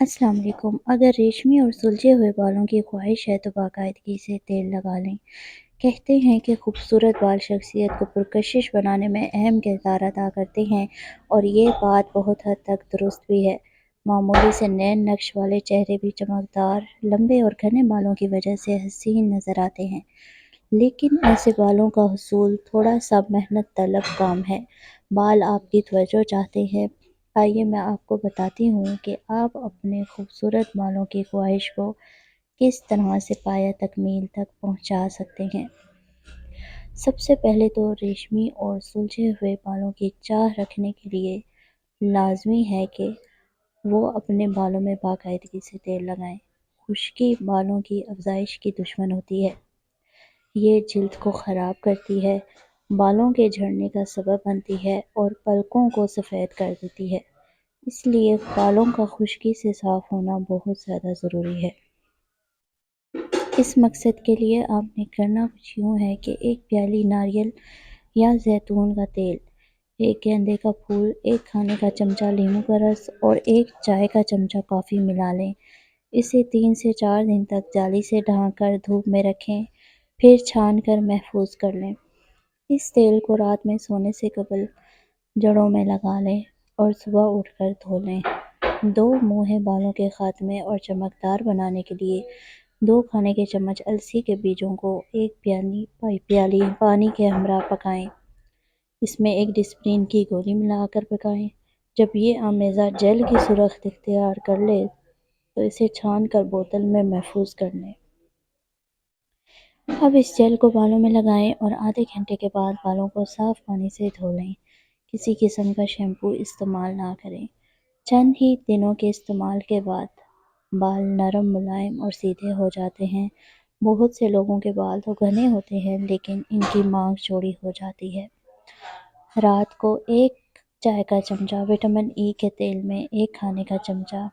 السلام علیکم۔ اگر ریشمی اور سلجھے ہوئے بالوں کی خواہش ہے تو باقاعدگی سے تیل لگا لیں۔ کہتے ہیں کہ خوبصورت بال شخصیت کو پرکشش بنانے میں اہم کردار ادا کرتے ہیں، اور یہ بات بہت حد تک درست بھی ہے۔ معمولی سے نین نقش والے چہرے بھی چمکدار، لمبے اور گھنے بالوں کی وجہ سے حسین نظر آتے ہیں۔ لیکن ایسے بالوں کا حصول تھوڑا سا محنت طلب کام ہے۔ بال آپ کی توجہ چاہتے ہیں۔ آئیے میں آپ کو بتاتی ہوں کہ آپ اپنے خوبصورت بالوں کی خواہش کو کس طرح سے پایہ تکمیل تک پہنچا سکتے ہیں۔ سب سے پہلے تو ریشمی اور سلجھے ہوئے بالوں کی چاہ رکھنے کے لیے لازمی ہے کہ وہ اپنے بالوں میں باقاعدگی سے تیل لگائیں۔ خشکی بالوں کی افزائش کی دشمن ہوتی ہے۔ یہ جلد کو خراب کرتی ہے، بالوں کے جھڑنے کا سبب بنتی ہے اور پلکوں کو سفید کر دیتی ہے۔ اس لیے بالوں کا خشکی سے صاف ہونا بہت زیادہ ضروری ہے۔ اس مقصد کے لیے آپ نے کرنا کچھ یوں ہے کہ ایک پیالی ناریل یا زیتون کا تیل، ایک گیندے کا پھول، ایک کھانے کا چمچہ لیموں کا رس اور ایک چائے کا چمچہ کافی ملا لیں۔ اسے 3 سے 4 دن تک جالی سے ڈھانک کر دھوپ میں رکھیں، پھر چھان کر محفوظ کر لیں۔ اس تیل کو رات میں سونے سے قبل جڑوں میں لگا لیں اور صبح اٹھ کر دھو لیں۔ 2 منھے بالوں کے خاتمے اور چمکدار بنانے کے لیے 2 کھانے کے چمچ السی کے بیجوں کو ایک پیالی پانی کے ہمراہ پکائیں۔ اس میں ایک ڈسپرین کی گولی ملا کر پکائیں۔ جب یہ آمیزہ جیل کی سرخت اختیار کر لے تو اسے چھان کر بوتل میں محفوظ کر لیں۔ اب اس جیل کو بالوں میں لگائیں اور آدھے گھنٹے کے بعد بالوں کو صاف پانی سے دھو لیں۔ کسی قسم کا شیمپو استعمال نہ کریں۔ چند ہی دنوں کے استعمال کے بعد بال نرم، ملائم اور سیدھے ہو جاتے ہیں۔ بہت سے لوگوں کے بال تو گھنے ہوتے ہیں لیکن ان کی مانگ چوڑی ہو جاتی ہے۔ رات کو ایک چائے کا چمچہ وٹامن ای کے تیل میں ایک کھانے کا چمچہ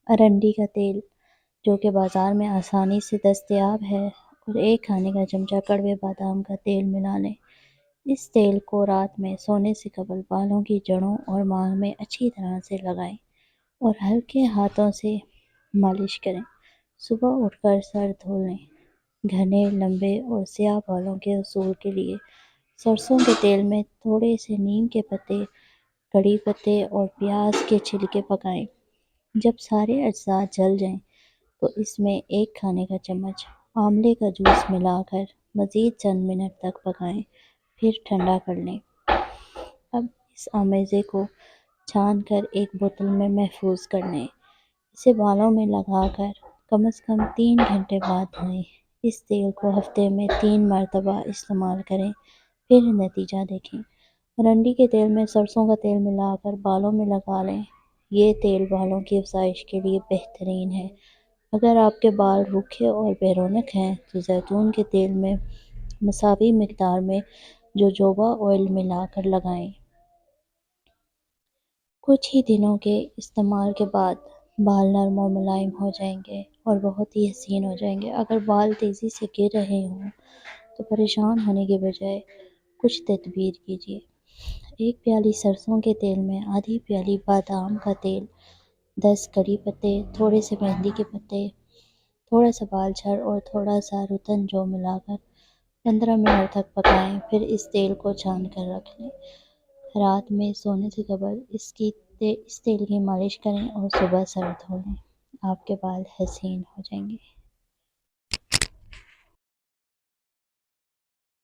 ارنڈی کا تیل، جو کہ بازار میں آسانی سے دستیاب ہے، اور ایک کھانے کا چمچہ کڑوے بادام کا تیل ملا لیں۔ اس تیل کو رات میں سونے سے قبل بالوں کی جڑوں اور مانگ میں اچھی طرح سے لگائیں اور ہلکے ہاتھوں سے مالش کریں۔ صبح اٹھ کر سر دھو لیں۔ گھنے، لمبے اور سیاہ بالوں کے حصول کے لیے سرسوں کے تیل میں تھوڑے سے نیم کے پتے، کڑی پتے اور پیاز کے چھلکے پکائیں۔ جب سارے اجزاء جل جائیں تو اس میں ایک کھانے کا چمچ آملے کا جوس ملا کر مزید چند منٹ تک پکائیں، پھر ٹھنڈا کر لیں۔ اب اس آمیزے کو چھان کر ایک بوتل میں محفوظ کر لیں۔ اسے بالوں میں لگا کر کم از کم 3 گھنٹے بعد دھوئیں۔ اس تیل کو ہفتے میں 3 مرتبہ استعمال کریں، پھر نتیجہ دیکھیں۔ ارنڈی کے تیل میں سرسوں کا تیل ملا کر بالوں میں لگا لیں۔ یہ تیل بالوں کی افزائش کے لیے بہترین ہے۔ اگر آپ کے بال روکھے اور بے رونق ہیں تو زیتون کے تیل میں مساوی مقدار میں جوجوبا آئل ملا کر لگائیں۔ کچھ ہی دنوں کے استعمال کے بعد بال نرم و ملائم ہو جائیں گے اور بہت ہی حسین ہو جائیں گے۔ اگر بال تیزی سے گر رہے ہوں تو پریشان ہونے کے بجائے کچھ تدبیر کیجیے۔ ایک پیالی سرسوں کے تیل میں آدھی پیالی بادام کا تیل، 10 کڑی پتے، تھوڑے سے مہندی کے پتے، تھوڑا سا بال جھڑ اور تھوڑا سا روتن جو ملا کر 15 منٹ تک پکائیں، پھر اس تیل کو چھان کر رکھ لیں۔ رات میں سونے سے قبل اس تیل کی مالش کریں اور صبح سر دھو لیں۔ آپ کے بال حسین ہو جائیں گے۔